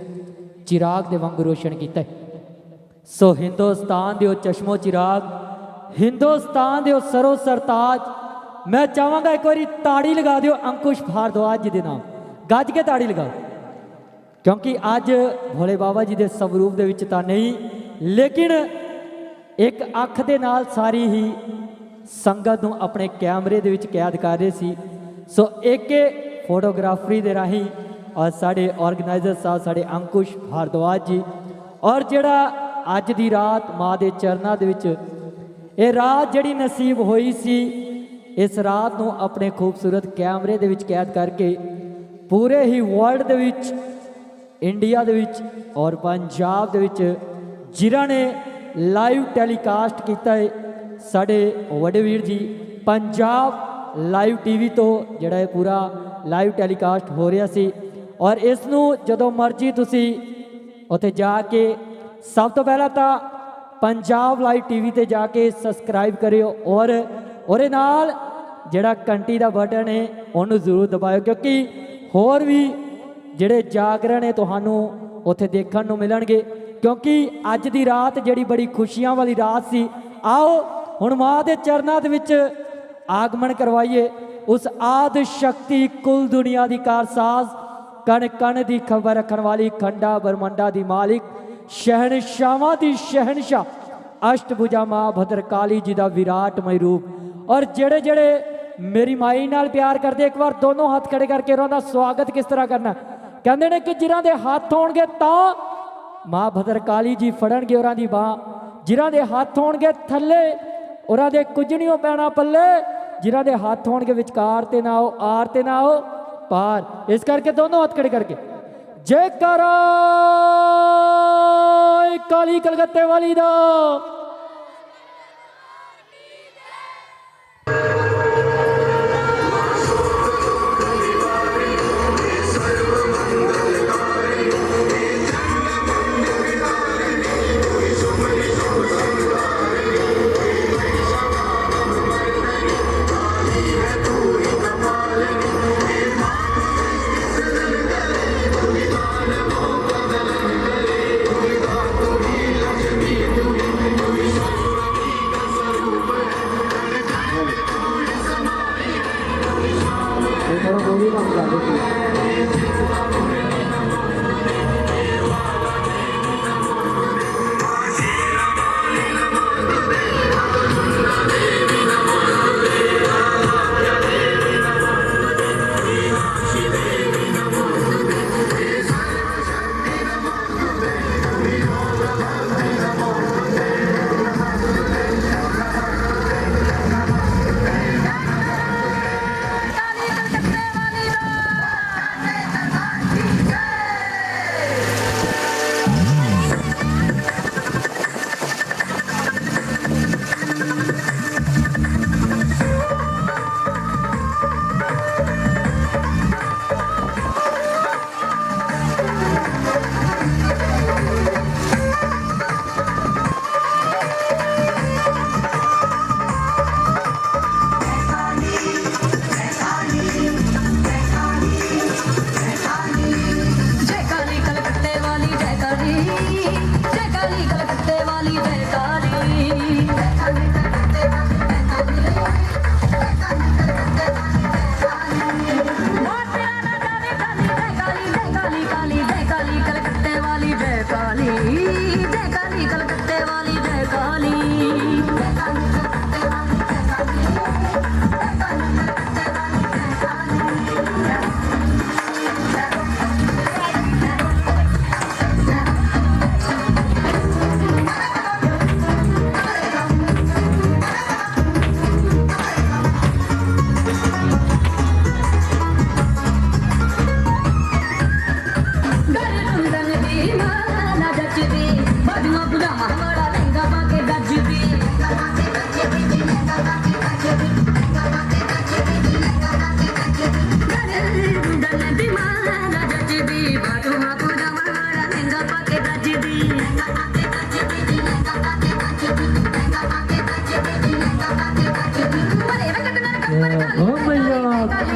ਚਿਰਾਗ ਦੇ ਵਾਂਗ ਰੋਸ਼ਨ ਕੀਤਾ ਹੈ। ਸੋ ਹਿੰਦੁਸਤਾਨ ਦੇ ਉਹ ਚਸ਼ਮੋ ਚਿਰਾਗ, ਹਿੰਦੁਸਤਾਨ ਦੇ ਉਹ ਸਰੋ ਸਰਤਾਜ, ਮੈਂ ਚਾਹਾਂਗਾ ਇੱਕ ਵਾਰੀ ਤਾੜੀ ਲਗਾ ਦਿਓ ਅੰਕੁਸ਼ ਭਾਰਦਵਾਜ ਜੀ ਦੇ ਨਾਮ, ਗੱਜ ਕੇ ਤਾੜੀ ਲਗਾਓ, ਕਿਉਂਕਿ ਅੱਜ ਭੋਲੇ ਬਾਬਾ ਜੀ ਦੇ ਸਵਰੂਪ ਦੇ ਵਿੱਚ ਤਾਂ ਨਹੀਂ, ਲੇਕਿਨ ਇੱਕ ਅੱਖ ਦੇ ਨਾਲ ਸਾਰੀ ਹੀ ਸੰਗਤ ਨੂੰ ਆਪਣੇ ਕੈਮਰੇ ਦੇ ਵਿੱਚ ਕੈਦ ਕਰ ਰਹੇ ਸੀ। ਸੋ ਇੱਕ ਫੋਟੋਗ੍ਰਾਫਰੀ ਦੇ ਰਾਹੀਂ ਔਰ ਸਾਡੇ ਆਰਗੇਨਾਈਜ਼ਰ ਸਾਹਿਬ ਸਾਡੇ ਅੰਕੁਸ਼ ਭਾਰਦਵਾਜ ਜੀ, ਔਰ ਜਿਹੜਾ ਅੱਜ ਦੀ ਰਾਤ ਮਾਂ ਦੇ ਚਰਨਾਂ ਦੇ ਵਿੱਚ ਇਹ ਰਾਤ ਜਿਹੜੀ ਨਸੀਬ ਹੋਈ ਸੀ, ਇਸ ਰਾਤ ਨੂੰ ਆਪਣੇ ਖੂਬਸੂਰਤ ਕੈਮਰੇ ਦੇ ਵਿੱਚ ਕੈਦ ਕਰਕੇ ਪੂਰੇ ਹੀ ਵਰਲਡ ਦੇ ਵਿੱਚ, ਇੰਡੀਆ ਦੇ ਵਿੱਚ ਔਰ ਪੰਜਾਬ ਦੇ ਵਿੱਚ ਜਿਨ੍ਹਾਂ ਨੇ ਲਾਈਵ ਟੈਲੀਕਾਸਟ ਕੀਤਾ ਹੈ, ਸਾਡੇ ਵੱਡੇ ਵੀਰ ਜੀ ਪੰਜਾਬ ਲਾਈਵ ਟੀਵੀ ਤੋਂ ਜਿਹੜਾ ਇਹ ਪੂਰਾ ਲਾਈਵ ਟੈਲੀਕਾਸਟ ਹੋ ਰਿਹਾ ਸੀ। ਔਰ ਇਸ ਨੂੰ ਜਦੋਂ ਮਰਜ਼ੀ ਤੁਸੀਂ ਉੱਥੇ ਜਾ ਕੇ ਸਭ ਤੋਂ ਪਹਿਲਾਂ ਤਾਂ ਪੰਜਾਬ ਲਾਈਵ ਟੀਵੀ ਤੇ ਜਾ ਕੇ ਸਬਸਕ੍ਰਾਈਬ ਕਰਿਓ, ਔਰ ਉਹਦੇ ਨਾਲ ਜਿਹੜਾ ਘੰਟੀ ਦਾ ਬਟਨ ਹੈ ਉਹਨੂੰ ਜ਼ਰੂਰ ਦਬਾਇਓ, ਕਿਉਂਕਿ ਹੋਰ ਵੀ ਜਿਹੜੇ ਜਾਗਰਣ ਹੈ ਤੁਹਾਨੂੰ ਉੱਥੇ ਦੇਖਣ ਨੂੰ ਮਿਲਣਗੇ, ਕਿਉਂਕਿ ਅੱਜ ਦੀ ਰਾਤ ਜਿਹੜੀ ਬੜੀ ਖੁਸ਼ੀਆਂ ਵਾਲੀ ਰਾਤ ਸੀ। ਆਓ ਹੁਣ ਮਾਂ ਦੇ ਚਰਨਾਂ ਦੇ ਵਿੱਚ ਆਗਮਨ ਕਰਵਾਈਏ ਉਸ ਆਦ ਸ਼ਕਤੀ ਕੁੱਲ ਦੁਨੀਆ ਦੀ ਕਾਰਸਾਜ਼, ਕਣ ਕਣ ਦੀ ਖਬਰ ਰੱਖਣ ਵਾਲੀ, ਖੰਡਾ ਬ੍ਰਹਮੰਡਾ ਦੀ ਮਾਲਿਕ, ਸ਼ਹਿਨशाਹਾਂ ਦੀ ਸ਼ਹਿਨशाह, ਅਸ਼ਟਭੁਜਾ ਮਾਂ ਭਦਰਕਾਲੀ ਜੀ ਦਾ ਵਿਰਾਟਮਈ ਰੂਪ। ਔਰ ਜਿਹੜੇ ਜਿਹੜੇ ਮੇਰੀ ਮਾਈ ਨਾਲ ਪਿਆਰ ਕਰਦੇ, ਇੱਕ ਵਾਰ ਦੋਨੋਂ ਹੱਥ ਖੜੇ ਕਰਕੇ ਉਹਨਾਂ ਦਾ ਸਵਾਗਤ ਕਿਸ ਤਰ੍ਹਾਂ ਕਰਨਾ। ਕਹਿੰਦੇ ਨੇ ਕਿ ਜਿਨ੍ਹਾਂ ਦੇ ਹੱਥ ਹੋਣਗੇ ਤਾਂ ਮਾਂ ਭਦਰਕਾਲੀ ਜੀ ਫੜਨਗੇ ਉਹਨਾਂ ਦੀ ਬਾਂਹ, ਜਿਨ੍ਹਾਂ ਦੇ ਹੱਥ ਹੋਣਗੇ ਥੱਲੇ ਉਹਨਾਂ ਦੇ ਕੁਝ ਨਹੀਂ ਪੈਣਾ ਪੱਲੇ, ਜਿਨ੍ਹਾਂ ਦੇ ਹੱਥ ਹੋਣਗੇ ਵਿਚਕਾਰ ਤੇ ਨਾ ਹੋ, ਆਰ ਤੇ ਨਾ ਹੋ ਪਾਰ। ਇਸ ਕਰਕੇ ਦੋਨੋਂ ਹੱਥ ਖੜੇ ਕਰਕੇ ਜੈਕਾਰਾ ਕਾਲੀ ਕਲਕੱਤੇ ਵਾਲੀ ਦਾ।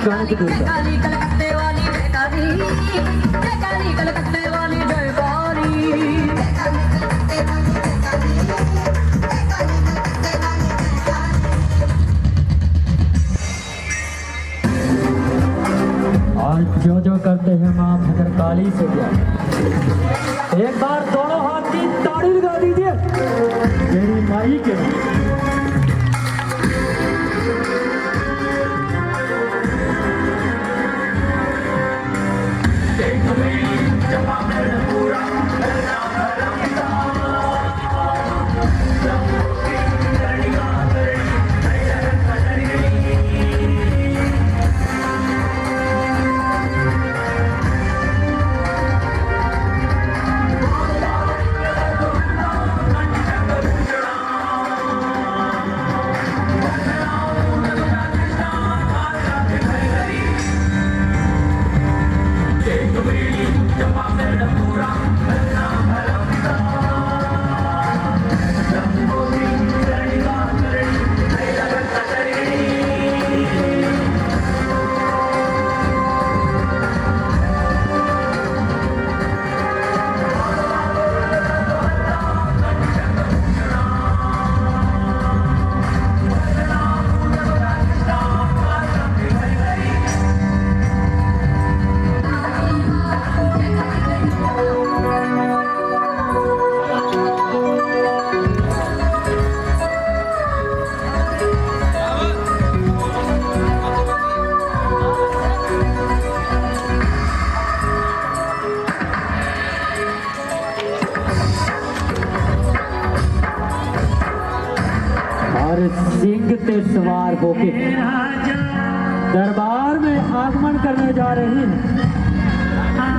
कनक दुर्गा काली कलकत्ते वाली जय काली जय काली कलकत्ते वाली जय और जो करते हैं माँ भद्रकाली से प्यार। एक बार दोनों हाथ की ताड़ी लगा दीजिए मेरी माई के नाम। सिंह ते सवार होके दरबार में आगमन करने जा रही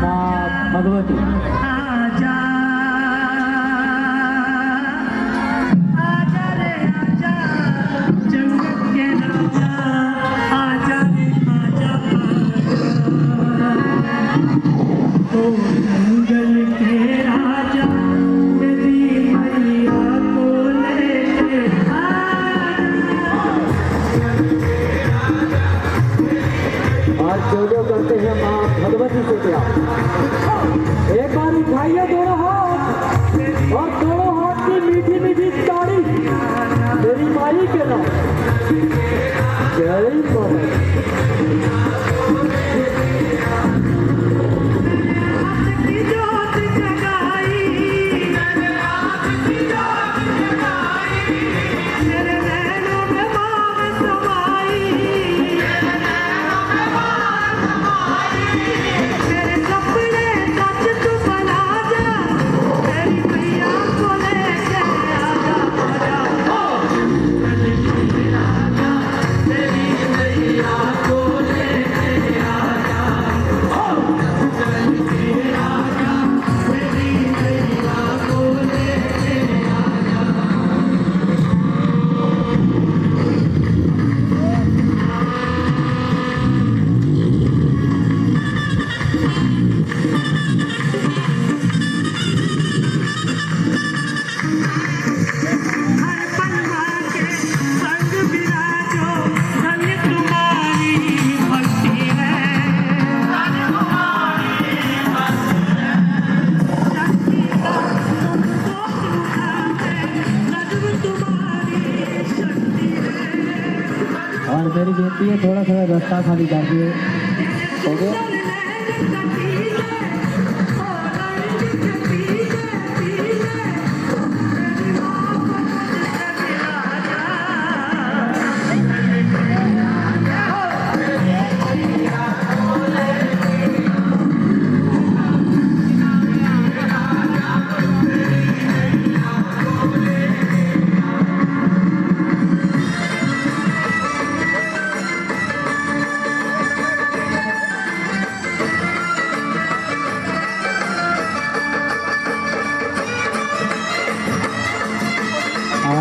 माँ भगवती। जो करते हैं माँ भगवती से प्यार। एक बार उठाइए दोनों हाथ और दोनों हाथ की मीठी मीठी ताड़ी मेरी माई के नाम। जय माता। और मेरी बेनती है थोड़ा सा रास्ता खाली कर दिए। हो गया।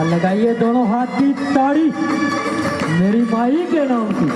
लगाइए दोनों हाथ की ताड़ी मेरी माई के नाम की।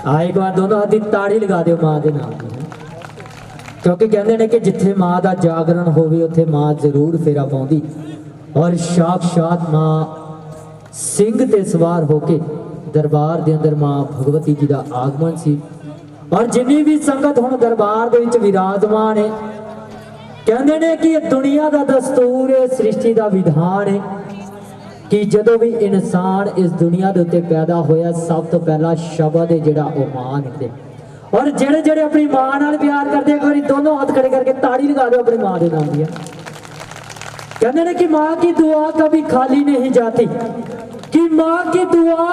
ਆ ਇੱਕ ਵਾਰ ਦੋਨੋਂ ਹੱਥ ਦੀ ਤਾੜੀ ਲਗਾ ਦਿਓ ਮਾਂ ਦੇ ਨਾਮ ਤੇ, ਕਿਉਂਕਿ ਕਹਿੰਦੇ ਨੇ ਕਿ ਜਿੱਥੇ ਮਾਂ ਦਾ ਜਾਗਰਣ ਹੋਵੇ ਉੱਥੇ ਮਾਂ ਜ਼ਰੂਰ ਫੇਰਾ ਪਾਉਂਦੀ। ਔਰ ਸਾਖਸ਼ਾਤ ਮਾਂ ਸਿੰਘ ਤੇ ਸਵਾਰ ਹੋ ਕੇ ਦਰਬਾਰ ਦੇ ਅੰਦਰ ਮਾਂ ਭਗਵਤੀ ਜੀ ਦਾ ਆਗਮਨ ਸੀ। ਔਰ ਜਿੰਨੀ ਵੀ ਸੰਗਤ ਹੁਣ ਦਰਬਾਰ ਦੇ ਵਿੱਚ ਵਿਰਾਜਮਾਨ ਹੈ, ਕਹਿੰਦੇ ਨੇ ਕਿ ਇਹ ਦੁਨੀਆ ਦਾ ਦਸਤੂਰ ਹੈ, ਸ੍ਰਿਸ਼ਟੀ ਦਾ ਵਿਧਾਨ ਹੈ ਕਿ ਜਦੋਂ ਵੀ ਇਨਸਾਨ ਇਸ ਦੁਨੀਆ ਦੇ ਉੱਤੇ ਪੈਦਾ ਹੋਇਆ, ਸਭ ਤੋਂ ਪਹਿਲਾਂ ਸ਼ਬਦ ਹੈ ਜਿਹੜਾ ਉਹ ਮਾਂ ਨਿਕਲੇ। ਔਰ ਜਿਹੜੇ ਜਿਹੜੇ ਆਪਣੀ ਮਾਂ ਨਾਲ ਪਿਆਰ ਕਰਦੇ, ਇੱਕ ਵਾਰੀ ਦੋਨੋਂ ਹੱਥ ਖੜੇ ਕਰਕੇ ਤਾੜੀ ਲਗਾ ਦਿਓ अपनी माँ के नाम दिया। कहते हैं कि माँ की दुआ कभी खाली नहीं जाती, कि माँ की दुआ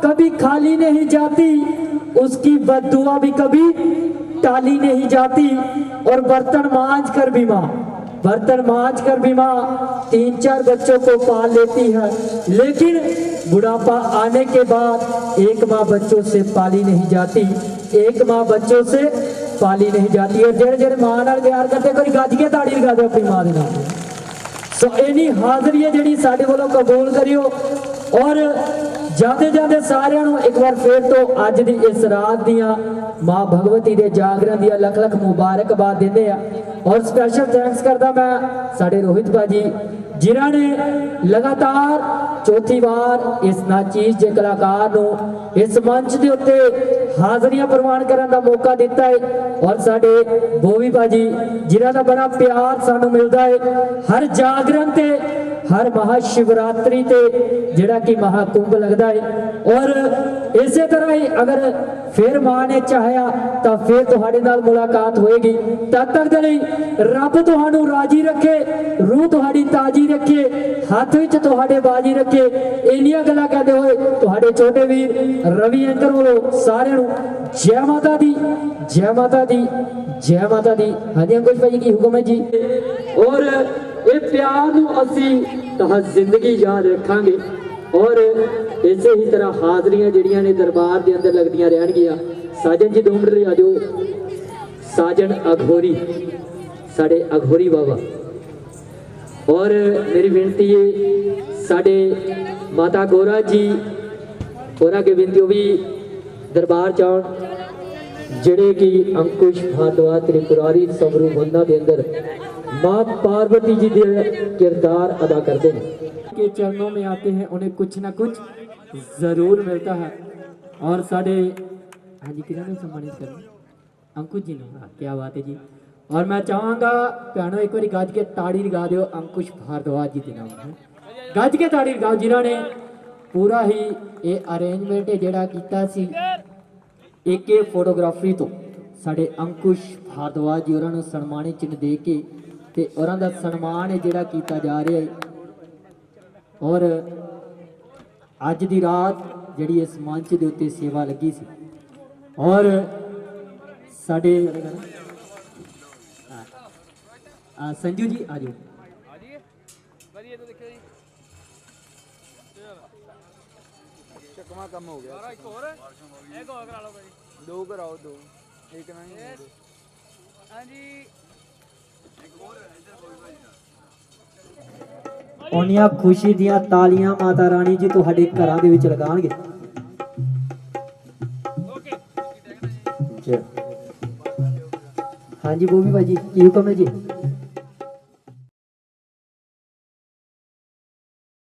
कभी खाली नहीं जाती, उसकी बद्दुआ भी कभी टाली नहीं जाती। और बर्तन मांज कर भी माँ, बर्तन मांज कर भी माँ 3-4 बच्चों को पाल लेती है, लेकिन बुढ़ापा आने के बाद एक माँ बच्चों से पाली नहीं जाती, एक माँ बच्चों से पाली नहीं जाती। और जेड़े जेड़े मां नाल प्यार करते कोई गज के ताड़ी लगा दे अपनी मां दे नाम। सो इन्नी हाजरी है जिहड़ी साडे वल्लों कबूल करियो। और जाते जाते सारिਆਂ ਨੂੰ एक बार फिर तो अज दी इस रात दियां मां भगवती दे जागरण दियां लख लख मुबारकबाद दिंदे आ। और स्पेशल थैंक्स करदा मैं साडे रोहित भाजी जिन्हां ने लगातार चौथी बार इस नाचीज जे कलाकार नूं इस मंच दे उत्ते हाजरियां प्रवान करन दा मौका दिता है। और साडे बोवी भाजी जिन्हां दा बड़ा प्यार सानू मिलदा है हर जागरण ते, हर महाशिवरात्रि ते जिहड़ा कि महाकुंभ लगदा है। और इसे तरह ही अगर फिर मां ने चाहया तो फिर तुहाडे नाल मुलाकात होएगी। तद तक दे लई रब तुहानू राजी रखे, रूह तुहाडी ताजी रखे, हाथ विच तुहाडे बाजी रखे। इन्नियां गल्लां कहदे होए तुहाडे छोटे वीर रवि एंकर वल्लों सारिਆਂ ਨੂੰ जय माता दी, जय माता दी, जय माता दी। हाँ जी अंकुश भाई की हुक्म है जी। और ये प्यार नूं असीं तां जिंदगी याद रखांगे। और इसे ही तरह हाजरियां जिहड़ियां ने दरबार दे अंदर लगदियां रहणगियां। साजन जी 2 मिनट लिए आ जाओ। साजन अघोरी, साडे अघोरी बाबा। और मेरी बेनती है साडे माता गौरा जी होरां के बेनती भी दरबार चाउण जिहड़े कि अंकुश भारद्वाज त्रिपुरारी समरू बंदा दे अंदर मां पार्वती जी दे किरदार अदा करते हैं। के चरणों में आते हैं उन्हें कुछ ना कुछ जरूर मिलता है। और साडे हाँ जी किन्होंने सम्मानित करना अंकुश जी ने। हाँ, क्या बात है जी। और मैं चाहांगा भैनों एक बार गज के ताड़ी लगा दो अंकुश भारद्वाज जी के नाम। गज के ताड़ी लगाओ जिन्होंने पूरा ही ये अरेंजमेंट जिहड़ा कीता सी AK फोटोग्राफी तो साडे अंकुश भारद्वाज जी होरां नूं सन्मानित चिन्ह दे के ते उन्हां दा सन्मान है जिहड़ा कीता जा रहा है। और अज दी रात जिहड़ी इस मंच दे उत्ते सेवा लगी सी। और साडे संजू जी आ जाओ। कम हो गया एक और करा लो भाई 2 कराओ 2 एक नहीं हां जी एक और इधर कोई भाई उन्नियां खुशी दियां तालियां माता रानी जी तुहाडे घरां दे विच लगाणगे। हाँ जी बोवी भाजी की हुक्म है जी।